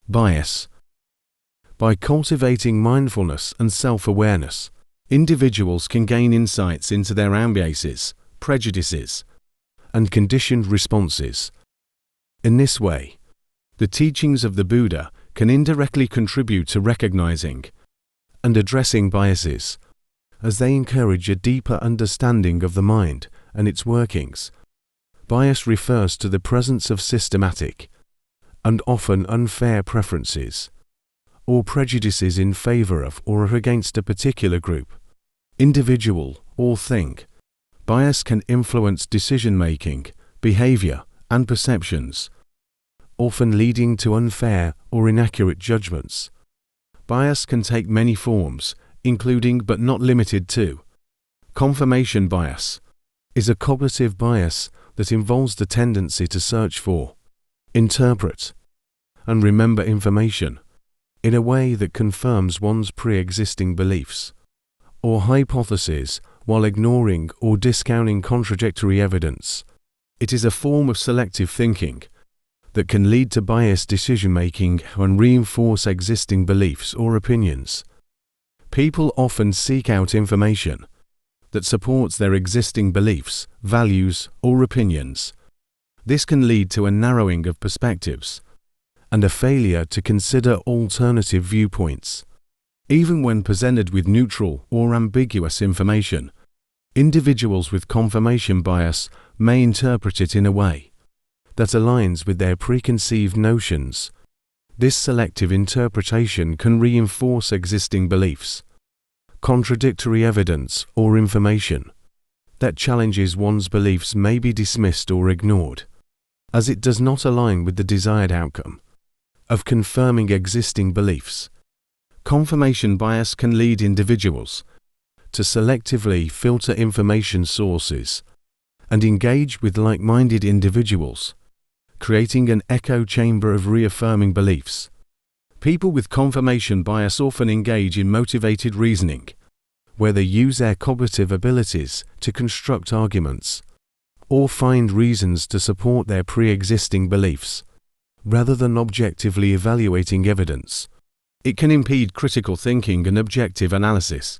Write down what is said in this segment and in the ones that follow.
Bias. By cultivating mindfulness and self-awareness, individuals can gain insights into their biases, prejudices, and conditioned responses. In this way, the teachings of the Buddha can indirectly contribute to recognizing and addressing biases, as they encourage a deeper understanding of the mind and its workings. Bias refers to the presence of systematic and often unfair preferences or prejudices in favor of or against a particular group, individual, or thing. Bias can influence decision-making, behavior, and perceptions, often leading to unfair or inaccurate judgments. Bias can take many forms, including but not limited to confirmation bias, is a cognitive bias that involves the tendency to search for, interpret, and remember information in a way that confirms one's pre-existing beliefs or hypotheses while ignoring or discounting contradictory evidence. It is a form of selective thinking that can lead to biased decision-making and reinforce existing beliefs or opinions. People often seek out information that supports their existing beliefs, values, or opinions. This can lead to a narrowing of perspectives and a failure to consider alternative viewpoints. Even when presented with neutral or ambiguous information, individuals with confirmation bias may interpret it in a way that aligns with their preconceived notions. This selective interpretation can reinforce existing beliefs. Contradictory evidence or information that challenges one's beliefs may be dismissed or ignored, as it does not align with the desired outcome of confirming existing beliefs. Confirmation bias can lead individuals to selectively filter information sources and engage with like-minded individuals, creating an echo chamber of reaffirming beliefs. People with confirmation bias often engage in motivated reasoning, where they use their cognitive abilities to construct arguments or find reasons to support their pre-existing beliefs, rather than objectively evaluating evidence. It can impede critical thinking and objective analysis,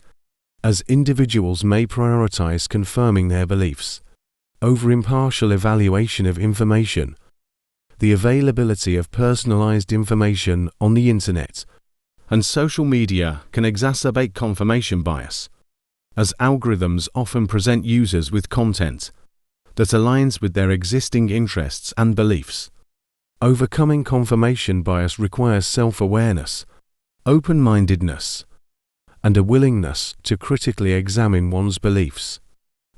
as individuals may prioritize confirming their beliefs over impartial evaluation of information. The availability of personalized information on the internet and social media can exacerbate confirmation bias, as algorithms often present users with content that aligns with their existing interests and beliefs. Overcoming confirmation bias requires self-awareness, open-mindedness, and a willingness to critically examine one's beliefs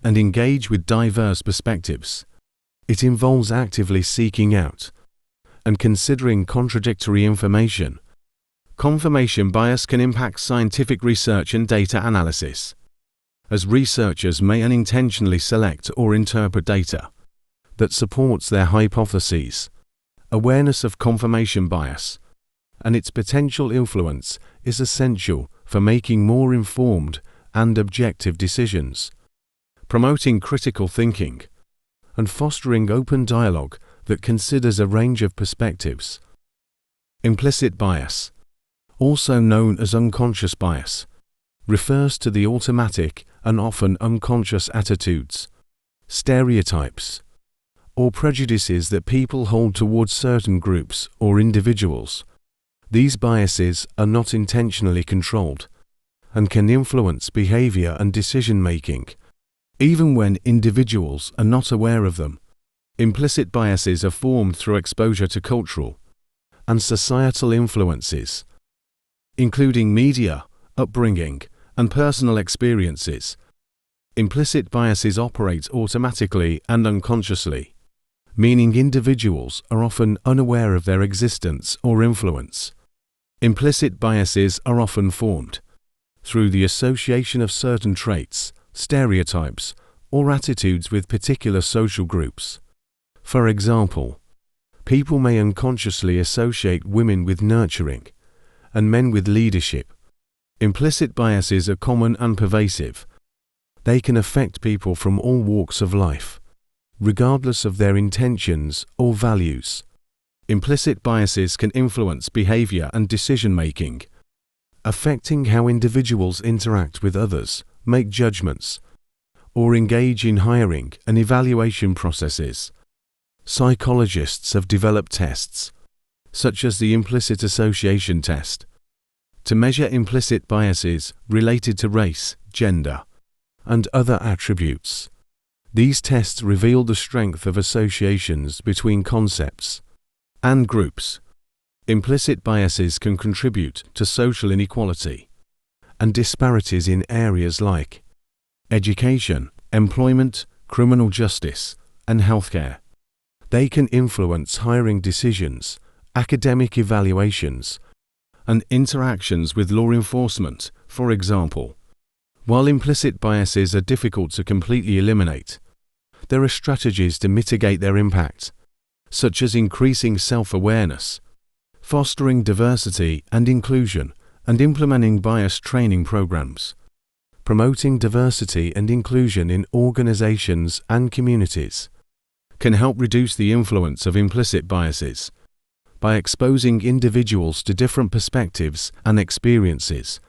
and engage with diverse perspectives. It involves actively seeking out and considering contradictory information. Confirmation bias can impact scientific research and data analysis, as researchers may unintentionally select or interpret data that supports their hypotheses. Awareness of confirmation bias and its potential influence is essential for making more informed and objective decisions. Promoting critical thinking and fostering open dialogue that considers a range of perspectives. Implicit bias, also known as unconscious bias, refers to the automatic and often unconscious attitudes, stereotypes, or prejudices that people hold towards certain groups or individuals. These biases are not intentionally controlled and can influence behavior and decision-making, even when individuals are not aware of them. Implicit biases are formed through exposure to cultural and societal influences, including media, upbringing, and personal experiences. Implicit biases operate automatically and unconsciously, meaning individuals are often unaware of their existence or influence. Implicit biases are often formed through the association of certain traits, stereotypes, or attitudes with particular social groups. For example, people may unconsciously associate women with nurturing and men with leadership. Implicit biases are common and pervasive. They can affect people from all walks of life, regardless of their intentions or values. Implicit biases can influence behavior and decision-making, affecting how individuals interact with others, make judgments, or engage in hiring and evaluation processes. Psychologists have developed tests, such as the implicit association test, to measure implicit biases related to race, gender, and other attributes. These tests reveal the strength of associations between concepts and groups. Implicit biases can contribute to social inequality and disparities in areas like education, employment, criminal justice, and healthcare. They can influence hiring decisions, academic evaluations, and interactions with law enforcement, for example. While implicit biases are difficult to completely eliminate, there are strategies to mitigate their impact, such as increasing self-awareness, fostering diversity and inclusion, and implementing bias training programs. Promoting diversity and inclusion in organizations and communities can help reduce the influence of implicit biases by exposing individuals to different perspectives and experiences.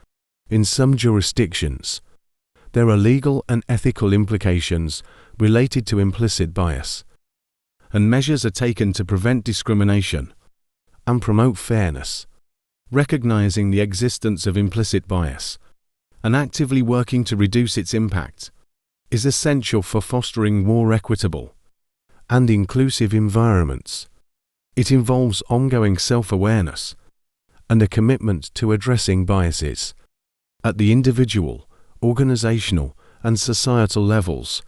In some jurisdictions, there are legal and ethical implications related to implicit bias, and measures are taken to prevent discrimination and promote fairness. Recognizing the existence of implicit bias and actively working to reduce its impact is essential for fostering more equitable and inclusive environments. It involves ongoing self-awareness and a commitment to addressing biases at the individual, organizational, and societal levels.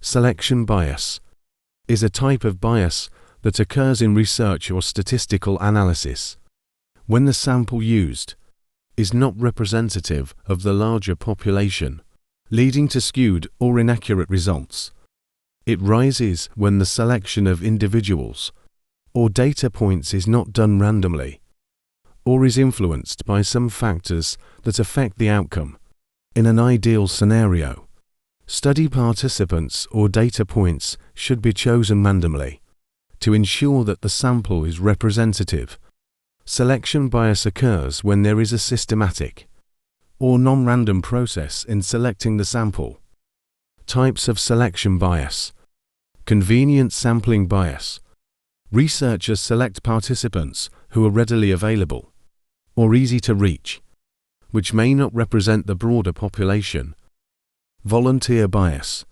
Selection bias is a type of bias that occurs in research or statistical analysis when the sample used is not representative of the larger population, leading to skewed or inaccurate results. It rises when the selection of individuals or data points is not done randomly, or is influenced by some factors that affect the outcome. In an ideal scenario, study participants or data points should be chosen randomly to ensure that the sample is representative. Selection bias occurs when there is a systematic or non-random process in selecting the sample. Types of selection bias. Convenient sampling bias. Researchers select participants who are readily available or easy to reach, which may not represent the broader population. Volunteer bias.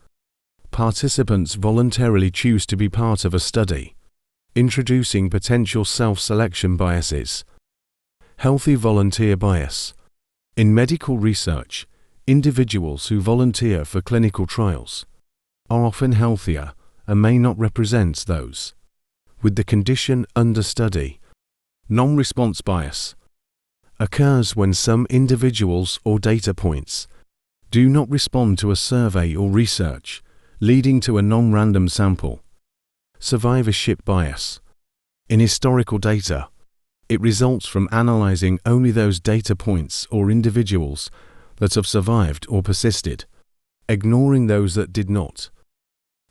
Participants voluntarily choose to be part of a study, introducing potential self-selection biases. Healthy volunteer bias. In medical research, individuals who volunteer for clinical trials are often healthier and may not represent those with the condition under study. Non-response bias occurs when some individuals or data points do not respond to a survey or research, leading to a non-random sample. Survivorship bias. In historical data, it results from analyzing only those data points or individuals that have survived or persisted, ignoring those that did not.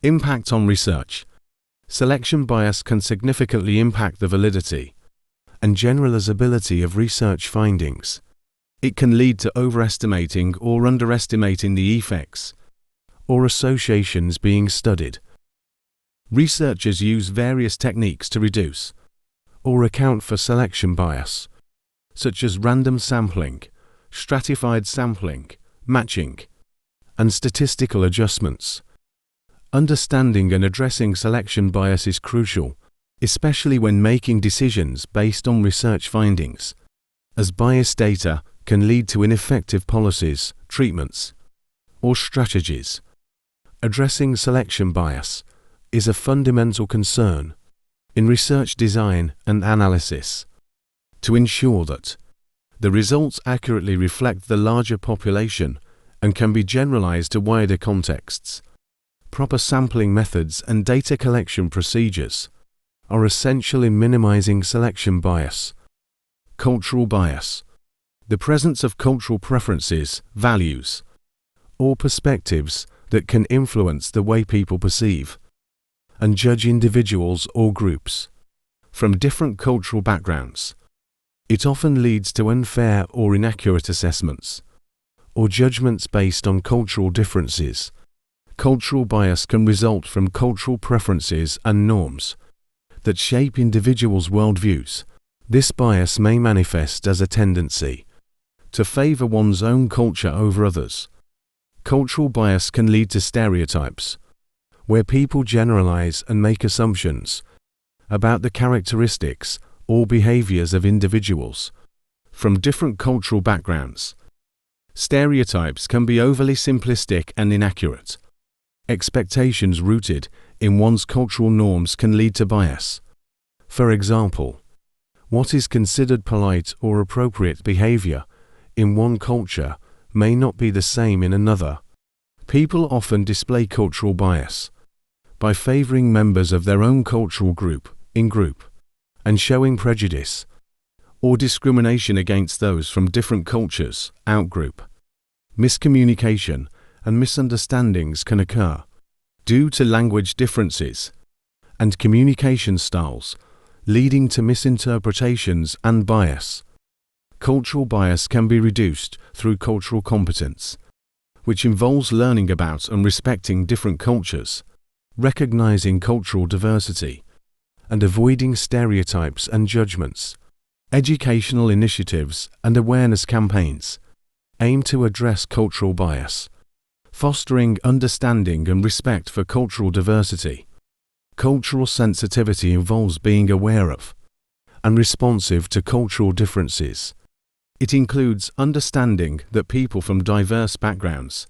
Impact on research. Selection bias can significantly impact the validity and generalizability of research findings. It can lead to overestimating or underestimating the effects or associations being studied. Researchers use various techniques to reduce or account for selection bias, such as random sampling, stratified sampling, matching, and statistical adjustments. Understanding and addressing selection bias is crucial, especially when making decisions based on research findings, as biased data can lead to ineffective policies, treatments, or strategies. Addressing selection bias is a fundamental concern in research design and analysis to ensure that the results accurately reflect the larger population and can be generalized to wider contexts. Proper sampling methods and data collection procedures are essential in minimizing selection bias. Cultural bias. The presence of cultural preferences, values, or perspectives that can influence the way people perceive and judge individuals or groups. from different cultural backgrounds. It often leads to unfair or inaccurate assessments, or judgments based on cultural differences. Cultural bias can result from cultural preferences and norms that shape individuals' worldviews. This bias may manifest as a tendency to favor one's own culture over others. Cultural bias can lead to stereotypes, where people generalize and make assumptions about the characteristics or behaviors of individuals from different cultural backgrounds. Stereotypes can be overly simplistic and inaccurate. Expectations rooted in one's cultural norms can lead to bias. For example, what is considered polite or appropriate behavior in one culture may not be the same in another. People often display cultural bias by favoring members of their own cultural group in group and showing prejudice or discrimination against those from different cultures out-group. Miscommunication and misunderstandings can occur due to language differences and communication styles, leading to misinterpretations and bias. Cultural bias can be reduced through cultural competence, which involves learning about and respecting different cultures, recognizing cultural diversity, and avoiding stereotypes and judgments. Educational initiatives and awareness campaigns aim to address cultural bias, fostering understanding and respect for cultural diversity. Cultural sensitivity involves being aware of and responsive to cultural differences. It includes understanding that people from diverse backgrounds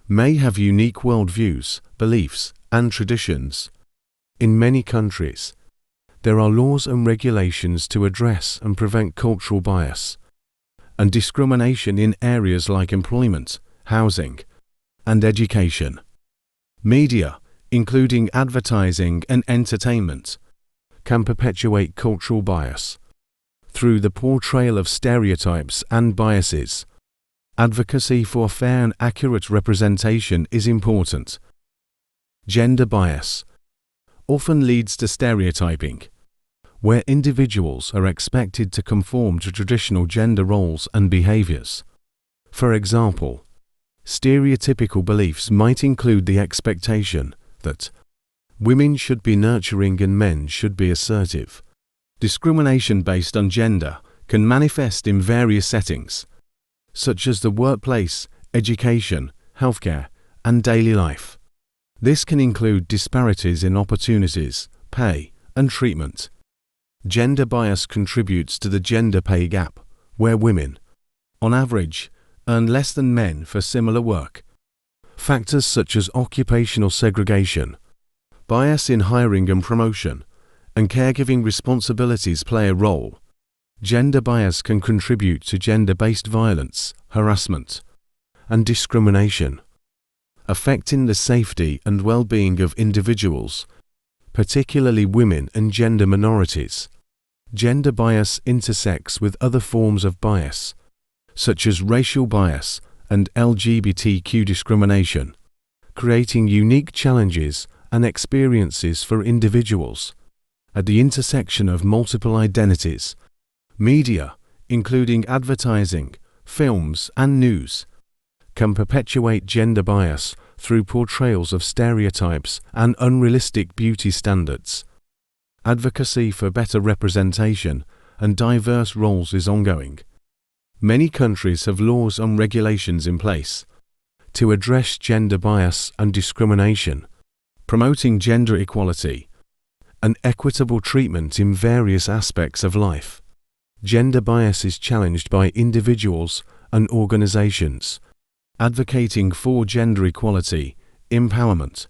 may have unique worldviews, beliefs, and traditions. In many countries, there are laws and regulations to address and prevent cultural bias and discrimination in areas like employment, housing, and education. Media, including advertising and entertainment, can perpetuate cultural bias through the portrayal of stereotypes and biases. Advocacy for fair and accurate representation is important. Gender bias often leads to stereotyping, where individuals are expected to conform to traditional gender roles and behaviors. For example, stereotypical beliefs might include the expectation that women should be nurturing and men should be assertive. Discrimination based on gender can manifest in various settings, such as the workplace, education, healthcare, and daily life. This can include disparities in opportunities, pay, and treatment. Gender bias contributes to the gender pay gap, where women, on average, earn less than men for similar work. Factors such as occupational segregation, bias in hiring and promotion, and caregiving responsibilities play a role. Gender bias can contribute to gender-based violence, harassment, and discrimination, affecting the safety and well-being of individuals, particularly women and gender minorities. Gender bias intersects with other forms of bias, such as racial bias and LGBTQ discrimination, creating unique challenges and experiences for individuals. At the intersection of multiple identities, media, including advertising, films, and news, can perpetuate gender bias through portrayals of stereotypes and unrealistic beauty standards. Advocacy for better representation and diverse roles is ongoing. Many countries have laws and regulations in place to address gender bias and discrimination, promoting gender equality and equitable treatment in various aspects of life. Gender bias is challenged by individuals and organizations, advocating for gender equality, empowerment,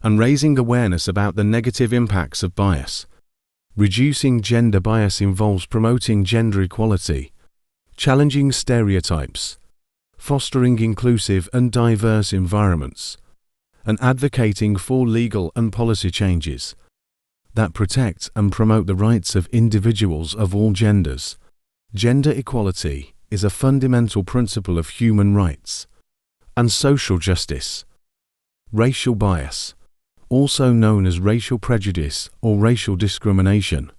and raising awareness about the negative impacts of bias. Reducing gender bias involves promoting gender equality, challenging stereotypes, fostering inclusive and diverse environments, and advocating for legal and policy changes that protect and promote the rights of individuals of all genders. Gender equality is a fundamental principle of human rights and social justice. Racial bias, also known as racial prejudice or racial discrimination,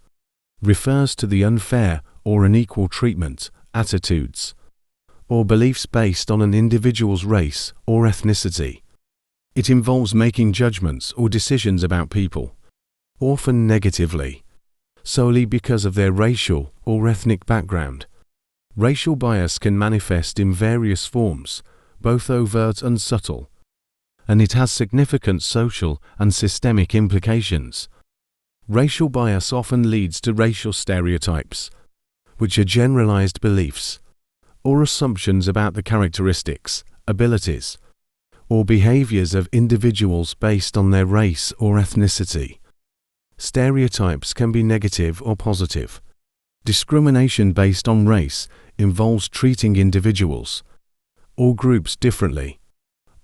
refers to the unfair or unequal treatment, attitudes, or beliefs based on an individual's race or ethnicity. It involves making judgments or decisions about people, often negatively, solely because of their racial or ethnic background. Racial bias can manifest in various forms, both overt and subtle, and it has significant social and systemic implications. Racial bias often leads to racial stereotypes, which are generalized beliefs or assumptions about the characteristics, abilities, or behaviors of individuals based on their race or ethnicity. Stereotypes can be negative or positive. Discrimination based on race involves treating individuals or groups differently,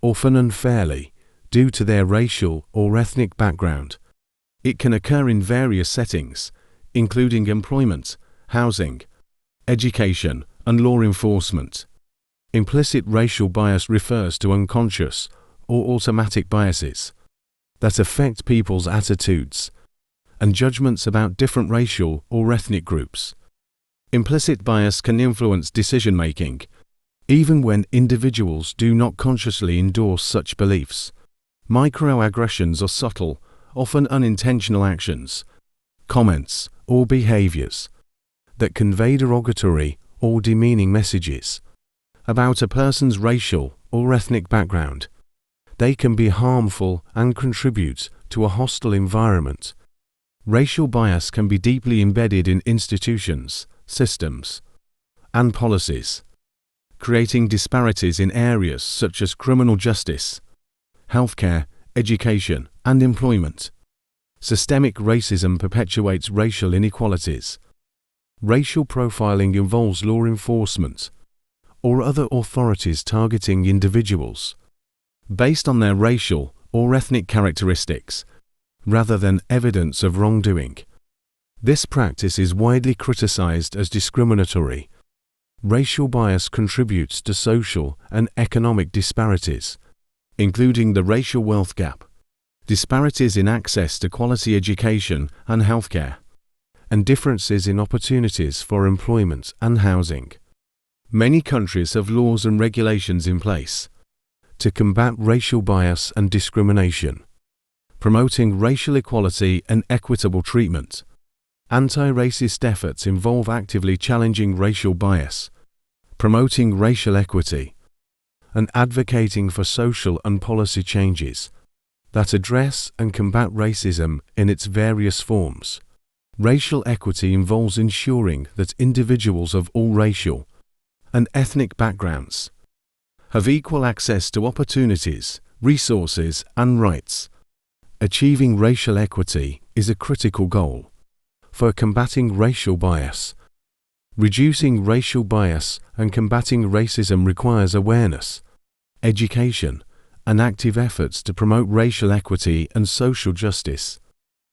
often unfairly, due to their racial or ethnic background. It can occur in various settings, including employment, housing, education, and law enforcement. Implicit racial bias refers to unconscious or automatic biases that affect people's attitudes and judgments about different racial or ethnic groups. Implicit bias can influence decision-making, even when individuals do not consciously endorse such beliefs. Microaggressions are subtle, often unintentional actions, comments, or behaviors that convey derogatory or demeaning messages about a person's racial or ethnic background. They can be harmful and contribute to a hostile environment. Racial bias can be deeply embedded in institutions, systems, and policies, creating disparities in areas such as criminal justice, healthcare, education, and employment. Systemic racism perpetuates racial inequalities. Racial profiling involves law enforcement or other authorities targeting individuals based on their racial or ethnic characteristics, rather than evidence of wrongdoing. This practice is widely criticized as discriminatory. Racial bias contributes to social and economic disparities, including the racial wealth gap, disparities in access to quality education and healthcare, and differences in opportunities for employment and housing. Many countries have laws and regulations in place to combat racial bias and discrimination, promoting racial equality and equitable treatment. Anti-racist efforts involve actively challenging racial bias, promoting racial equity, and advocating for social and policy changes that address and combat racism in its various forms. Racial equity involves ensuring that individuals of all racial and ethnic backgrounds have equal access to opportunities, resources, and rights. Achieving racial equity is a critical goal for combating racial bias. Reducing racial bias and combating racism requires awareness, education, and active efforts to promote racial equity and social justice.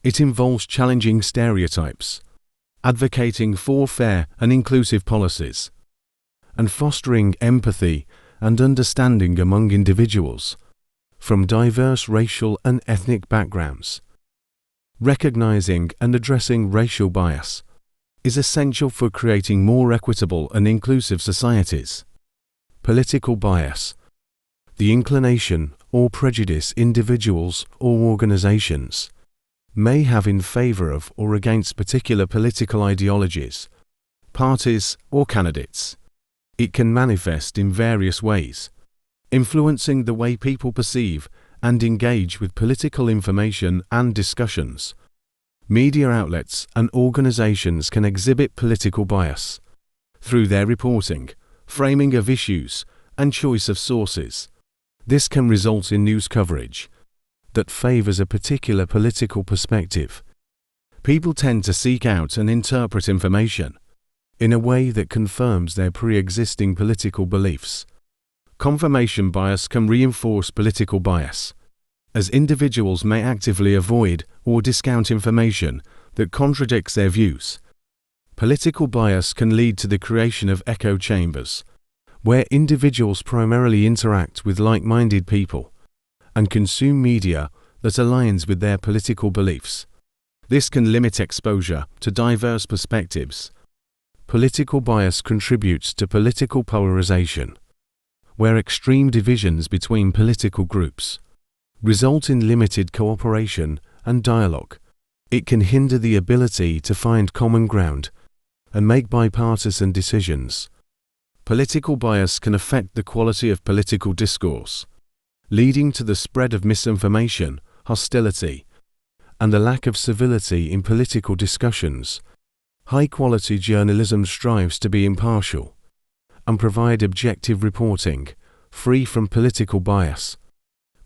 It involves challenging stereotypes, advocating for fair and inclusive policies, and fostering empathy and understanding among individuals from diverse racial and ethnic backgrounds. Recognizing and addressing racial bias is essential for creating more equitable and inclusive societies. Political bias, the inclination or prejudice individuals or organizations may have in favor of or against particular political ideologies, parties, or candidates. It can manifest in various ways, influencing the way people perceive and engage with political information and discussions. Media outlets and organizations can exhibit political bias through their reporting, framing of issues, and choice of sources. This can result in news coverage that favors a particular political perspective. People tend to seek out and interpret information in a way that confirms their pre-existing political beliefs. Confirmation bias can reinforce political bias, as individuals may actively avoid or discount information that contradicts their views. Political bias can lead to the creation of echo chambers, where individuals primarily interact with like-minded people and consume media that aligns with their political beliefs. This can limit exposure to diverse perspectives. Political bias contributes to political polarization, where extreme divisions between political groups result in limited cooperation and dialogue. It can hinder the ability to find common ground and make bipartisan decisions. Political bias can affect the quality of political discourse, leading to the spread of misinformation, hostility, and a lack of civility in political discussions. High-quality journalism strives to be impartial and provide objective reporting, free from political bias.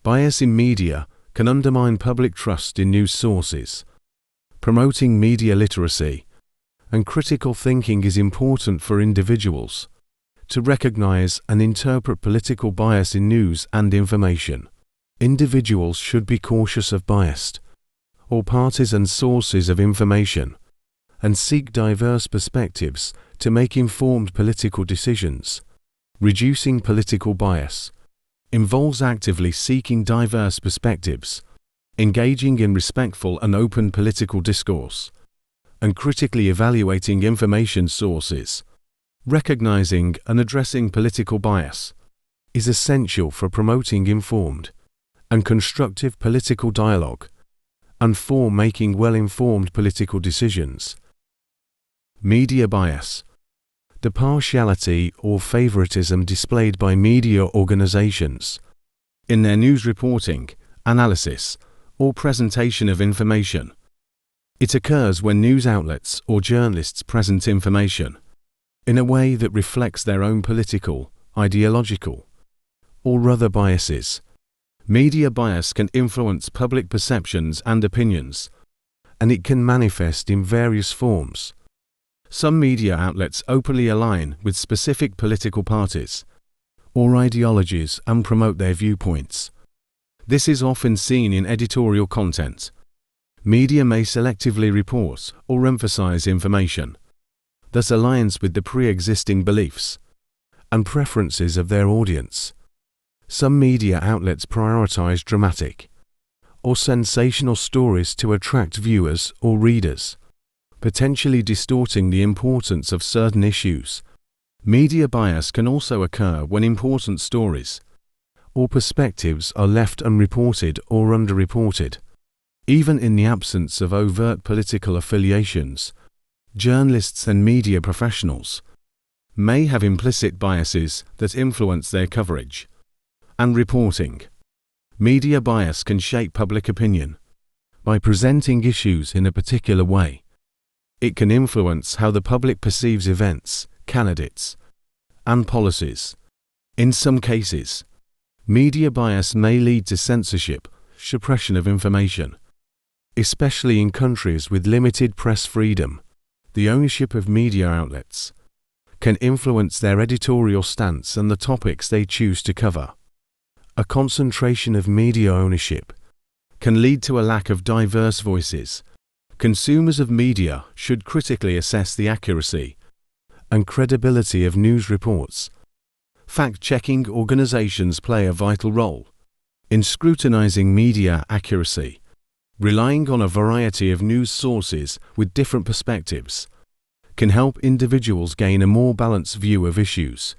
Bias in media can undermine public trust in news sources. Promoting media literacy and critical thinking is important for individuals to recognize and interpret political bias in news and information. Individuals should be cautious of biased or partisan sources of information and seek diverse perspectives to make informed political decisions. Reducing political bias involves actively seeking diverse perspectives, engaging in respectful and open political discourse, and critically evaluating information sources. Recognizing and addressing political bias is essential for promoting informed and constructive political dialogue and for making well-informed political decisions. Media bias. The partiality or favoritism displayed by media organizations in their news reporting, analysis, or presentation of information. It occurs when news outlets or journalists present information in a way that reflects their own political, ideological, or other biases. Media bias can influence public perceptions and opinions, and it can manifest in various forms. Some media outlets openly align with specific political parties or ideologies and promote their viewpoints. This is often seen in editorial content. Media may selectively report or emphasize information that aligns with the pre-existing beliefs and preferences of their audience. Some media outlets prioritize dramatic or sensational stories to attract viewers or readers, potentially distorting the importance of certain issues. Media bias can also occur when important stories or perspectives are left unreported or underreported. Even in the absence of overt political affiliations, journalists and media professionals may have implicit biases that influence their coverage and reporting. Media bias can shape public opinion by presenting issues in a particular way. It can influence how the public perceives events, candidates, and policies. In some cases, media bias may lead to censorship, suppression of information, especially in countries with limited press freedom. The ownership of media outlets can influence their editorial stance and the topics they choose to cover. A concentration of media ownership can lead to a lack of diverse voices. Consumers of media should critically assess the accuracy and credibility of news reports. Fact-checking organizations play a vital role in scrutinizing media accuracy. Relying on a variety of news sources with different perspectives can help individuals gain a more balanced view of issues.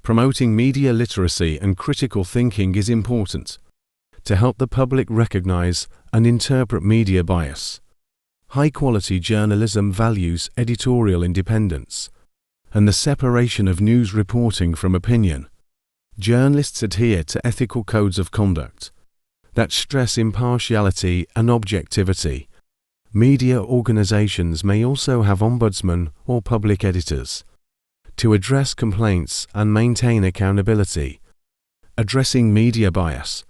Promoting media literacy and critical thinking is important to help the public recognize and interpret media bias. High-quality journalism values editorial independence and the separation of news reporting from opinion. Journalists adhere to ethical codes of conduct that stress impartiality and objectivity. Media organizations may also have ombudsmen or public editors to address complaints and maintain accountability. Addressing media bias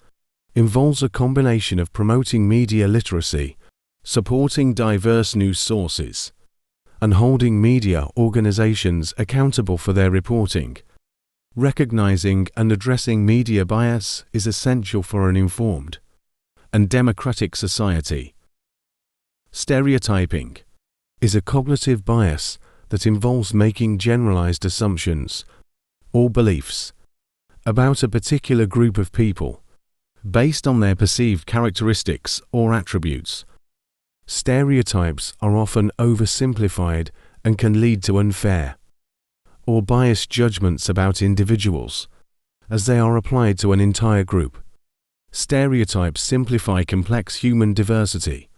involves a combination of promoting media literacy, supporting diverse news sources, and holding media organizations accountable for their reporting. Recognizing and addressing media bias is essential for an informed and democratic society. Stereotyping is a cognitive bias that involves making generalized assumptions or beliefs about a particular group of people based on their perceived characteristics or attributes. Stereotypes are often oversimplified and can lead to unfair or biased judgments about individuals, as they are applied to an entire group. Stereotypes simplify complex human diversity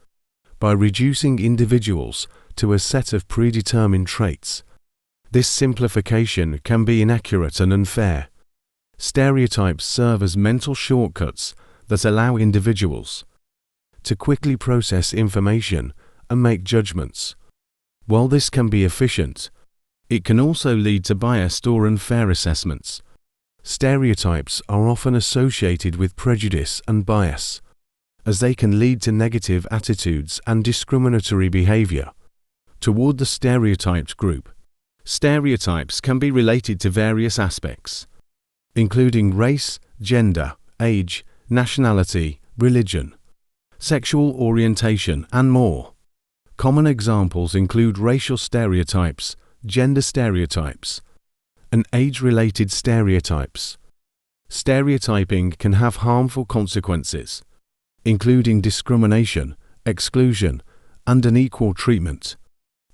by reducing individuals to a set of predetermined traits. This simplification can be inaccurate and unfair. Stereotypes serve as mental shortcuts that allow individuals to quickly process information and make judgments. While this can be efficient, it can also lead to biased or unfair assessments. Stereotypes are often associated with prejudice and bias, as they can lead to negative attitudes and discriminatory behavior toward the stereotyped group. Stereotypes can be related to various aspects, including race, gender, age, nationality, religion, sexual orientation, and more. Common examples include racial stereotypes, gender stereotypes, and age-related stereotypes. Stereotyping can have harmful consequences, including discrimination, exclusion, and unequal treatment.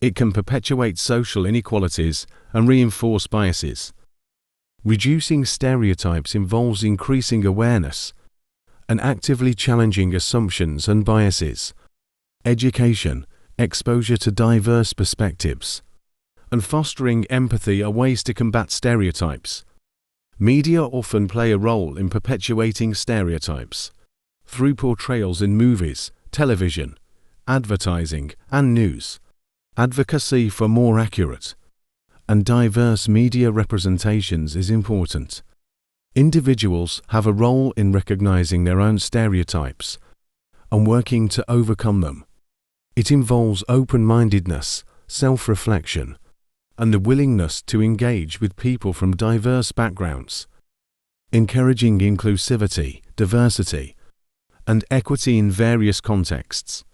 It can perpetuate social inequalities and reinforce biases. Reducing stereotypes involves increasing awareness and actively challenging assumptions and biases. Education, exposure to diverse perspectives, and fostering empathy are ways to combat stereotypes. Media often play a role in perpetuating stereotypes through portrayals in movies, television, advertising, and news. Advocacy for more accurate and diverse media representations is important. Individuals have a role in recognizing their own stereotypes and working to overcome them. It involves open-mindedness, self-reflection, and the willingness to engage with people from diverse backgrounds. Encouraging inclusivity, diversity, and equity in various contexts,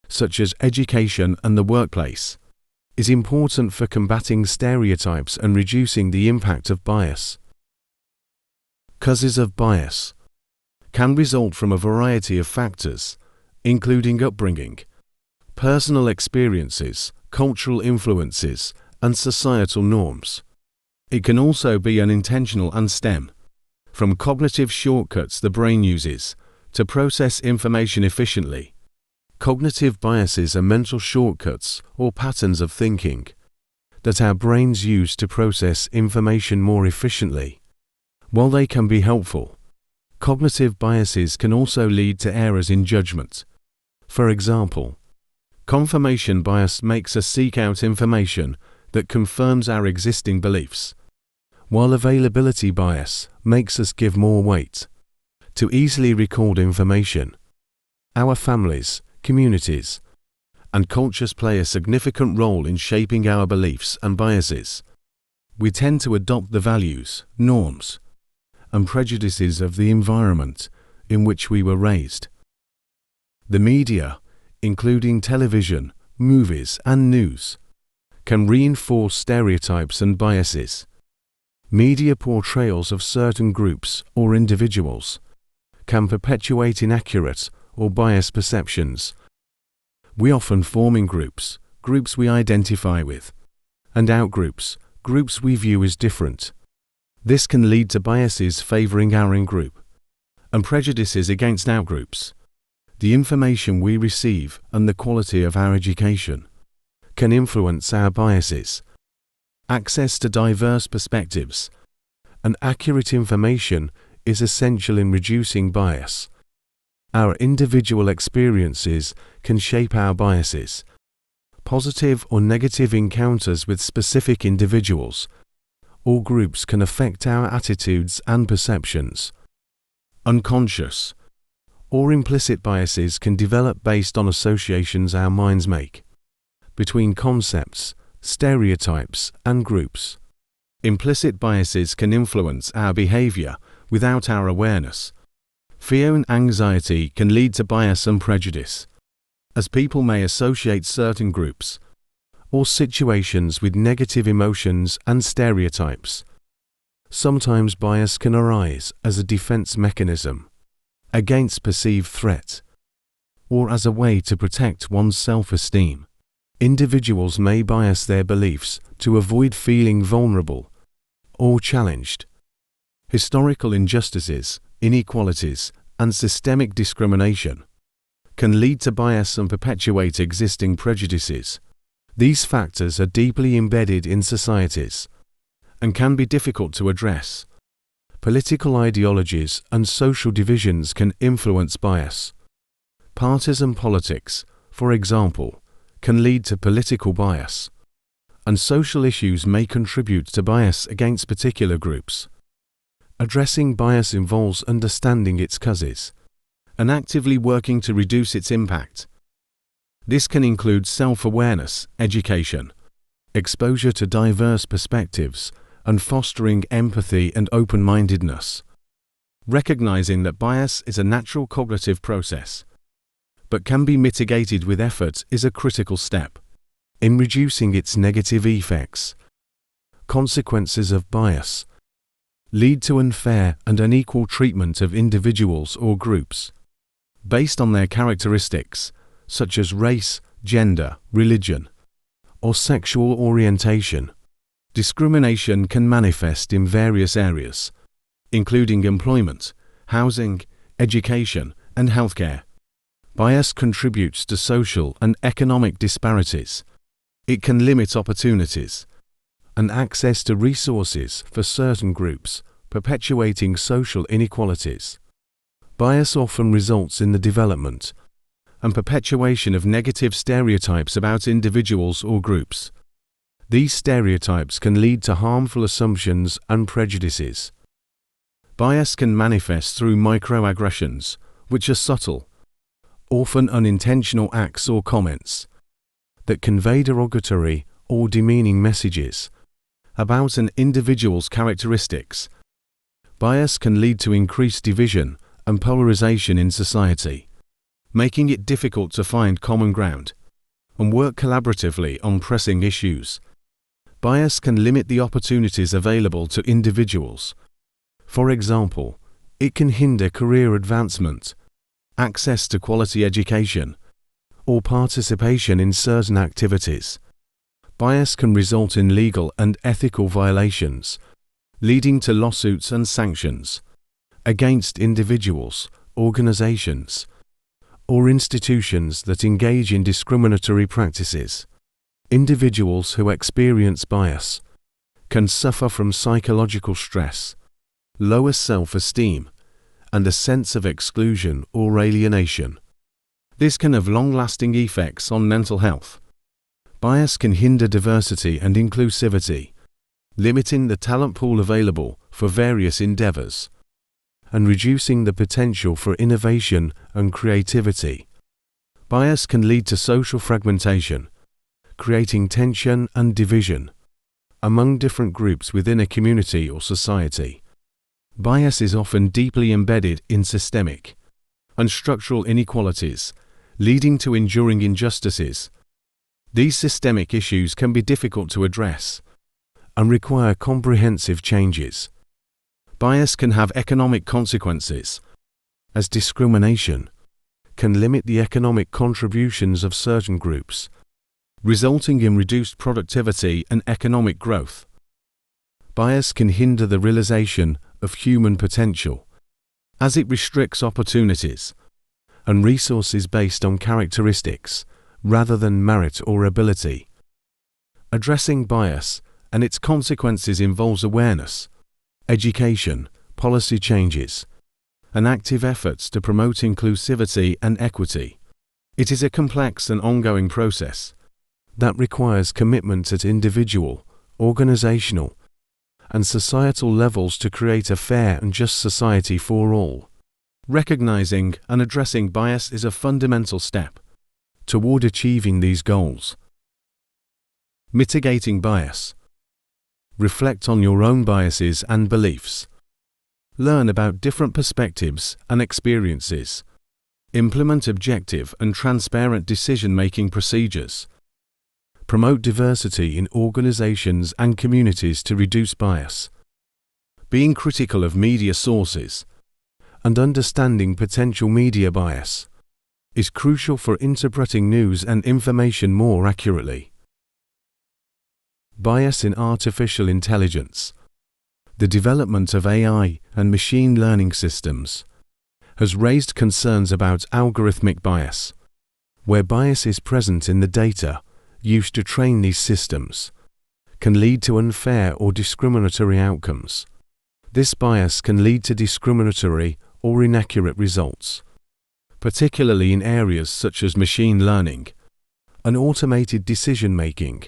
such as education and the workplace, is important for combating stereotypes and reducing the impact of bias. Causes of bias can result from a variety of factors, including upbringing, personal experiences, cultural influences, and societal norms. It can also be unintentional and stem from cognitive shortcuts the brain uses to process information efficiently. Cognitive biases are mental shortcuts or patterns of thinking that our brains use to process information more efficiently. While they can be helpful, cognitive biases can also lead to errors in judgment. For example, confirmation bias makes us seek out information that confirms our existing beliefs, while availability bias makes us give more weight to easily recalled information. Our families, communities, and cultures play a significant role in shaping our beliefs and biases. We tend to adopt the values, norms, and prejudices of the environment in which we were raised. The media, including television, movies, and news, can reinforce stereotypes and biases. Media portrayals of certain groups or individuals can perpetuate inaccurate or biased perceptions. We often form in groups we identify with, and outgroups, groups we view as different. This can lead to biases favoring our in-group and prejudices against outgroups. The information we receive and the quality of our education can influence our biases. Access to diverse perspectives and accurate information is essential in reducing bias. Our individual experiences can shape our biases. Positive or negative encounters with specific individuals or groups can affect our attitudes and perceptions. Unconscious or implicit biases can develop based on associations our minds make between concepts, stereotypes, and groups. Implicit biases can influence our behavior without our awareness. Fear and anxiety can lead to bias and prejudice, as people may associate certain groups or situations with negative emotions and stereotypes. Sometimes bias can arise as a defense mechanism against perceived threat. or as a way to protect one's self-esteem. Individuals may bias their beliefs to avoid feeling vulnerable or challenged. Historical injustices, inequalities, and systemic discrimination can lead to bias and perpetuate existing prejudices. These factors are deeply embedded in societies and can be difficult to address. Political ideologies and social divisions can influence bias. Partisan politics, for example, can lead to political bias, and social issues may contribute to bias against particular groups. Addressing bias involves understanding its causes and actively working to reduce its impact. This can include self-awareness, education, exposure to diverse perspectives, and fostering empathy and open-mindedness. Recognizing that bias is a natural cognitive process, but can be mitigated with effort, is a critical step in reducing its negative effects. Consequences of bias lead to unfair and unequal treatment of individuals or groups based on their characteristics, such as race, gender, religion, or sexual orientation. Discrimination can manifest in various areas, including employment, housing, education, and healthcare. Bias contributes to social and economic disparities. It can limit opportunities and access to resources for certain groups, perpetuating social inequalities. Bias often results in the development and perpetuation of negative stereotypes about individuals or groups. These stereotypes can lead to harmful assumptions and prejudices. Bias can manifest through microaggressions, which are subtle, often unintentional acts or comments that convey derogatory or demeaning messages about an individual's characteristics. Bias can lead to increased division and polarization in society, making it difficult to find common ground and work collaboratively on pressing issues. Bias can limit the opportunities available to individuals. For example, it can hinder career advancement, access to quality education, or participation in certain activities. Bias can result in legal and ethical violations, leading to lawsuits and sanctions against individuals, organizations, or institutions that engage in discriminatory practices. Individuals who experience bias can suffer from psychological stress, lower self-esteem, and a sense of exclusion or alienation. This can have long-lasting effects on mental health. Bias can hinder diversity and inclusivity, limiting the talent pool available for various endeavors, and reducing the potential for innovation and creativity. Bias can lead to social fragmentation, creating tension and division among different groups within a community or society. Bias is often deeply embedded in systemic and structural inequalities, leading to enduring injustices. These systemic issues can be difficult to address and require comprehensive changes. Bias can have economic consequences, as discrimination can limit the economic contributions of certain groups, resulting in reduced productivity and economic growth. Bias can hinder the realization of human potential, as it restricts opportunities and resources based on characteristics rather than merit or ability. Addressing bias and its consequences involves awareness, education, policy changes, and active efforts to promote inclusivity and equity. It is a complex and ongoing process that requires commitment at individual, organizational, and societal levels to create a fair and just society for all. Recognizing and addressing bias is a fundamental step toward achieving these goals. Mitigating bias. Reflect on your own biases and beliefs. Learn about different perspectives and experiences. Implement objective and transparent decision-making procedures. Promote diversity in organizations and communities to reduce bias. Being critical of media sources and understanding potential media bias. is crucial for interpreting news and information more accurately. Bias in artificial intelligence. The development of AI and machine learning systems has raised concerns about algorithmic bias, where bias is present in the data used to train these systems, can lead to unfair or discriminatory outcomes. This bias can lead to discriminatory or inaccurate results, particularly in areas such as machine learning and automated decision-making.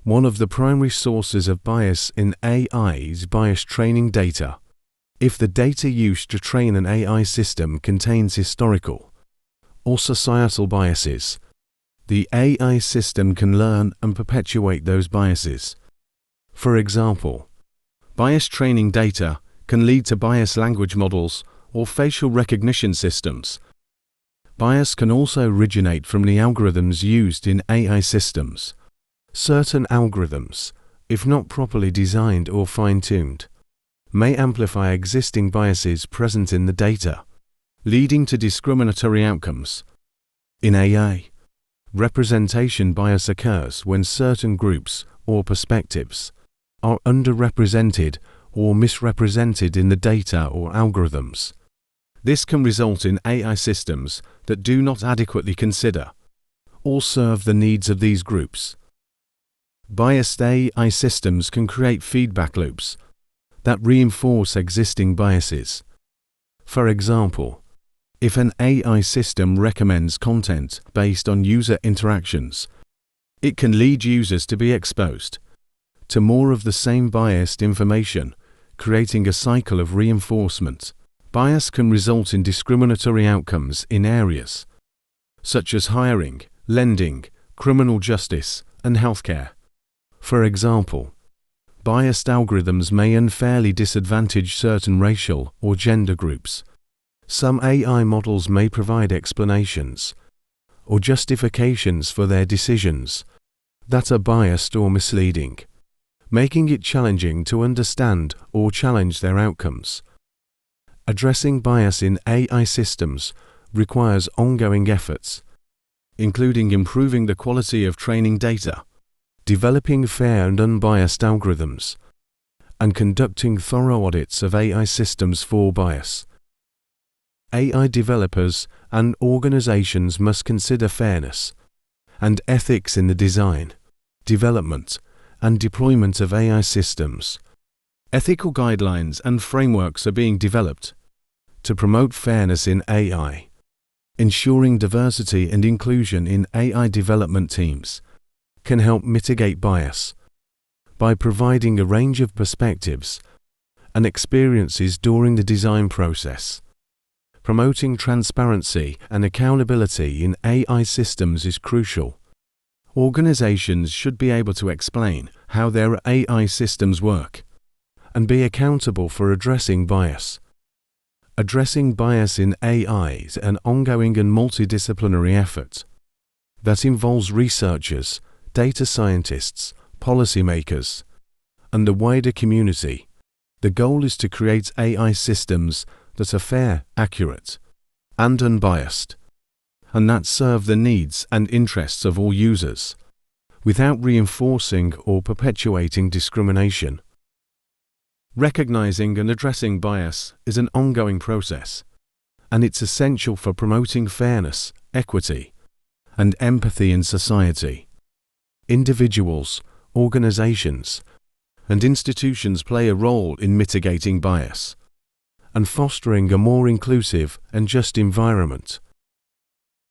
One of the primary sources of bias in AI is bias training data. If the data used to train an AI system contains historical or societal biases, the AI system can learn and perpetuate those biases. For example, bias training data can lead to biased language models or facial recognition systems. Bias can also originate from the algorithms used in AI systems. Certain algorithms, if not properly designed or fine-tuned, may amplify existing biases present in the data, leading to discriminatory outcomes. In AI, representation bias occurs when certain groups or perspectives are underrepresented or misrepresented in the data or algorithms. This can result in AI systems that do not adequately consider or serve the needs of these groups. Biased AI systems can create feedback loops that reinforce existing biases. For example, if an AI system recommends content based on user interactions, it can lead users to be exposed to more of the same biased information, creating a cycle of reinforcement. Bias can result in discriminatory outcomes in areas such as hiring, lending, criminal justice, and healthcare. For example, biased algorithms may unfairly disadvantage certain racial or gender groups. Some AI models may provide explanations or justifications for their decisions that are biased or misleading, making it challenging to understand or challenge their outcomes. Addressing bias in AI systems requires ongoing efforts, including improving the quality of training data, developing fair and unbiased algorithms, and conducting thorough audits of AI systems for bias. AI developers and organizations must consider fairness and ethics in the design, development, and deployment of AI systems. Ethical guidelines and frameworks are being developed to promote fairness in AI, ensuring diversity and inclusion in AI development teams can help mitigate bias by providing a range of perspectives and experiences during the design process. Promoting transparency and accountability in AI systems is crucial. Organizations should be able to explain how their AI systems work and be accountable for addressing bias. Addressing bias in AI is an ongoing and multidisciplinary effort that involves researchers, data scientists, policymakers, and the wider community. The goal is to create AI systems that are fair, accurate, and unbiased, and that serve the needs and interests of all users, without reinforcing or perpetuating discrimination. Recognizing and addressing bias is an ongoing process, and it's essential for promoting fairness, equity, and empathy in society. Individuals, organizations, and institutions play a role in mitigating bias and fostering a more inclusive and just environment.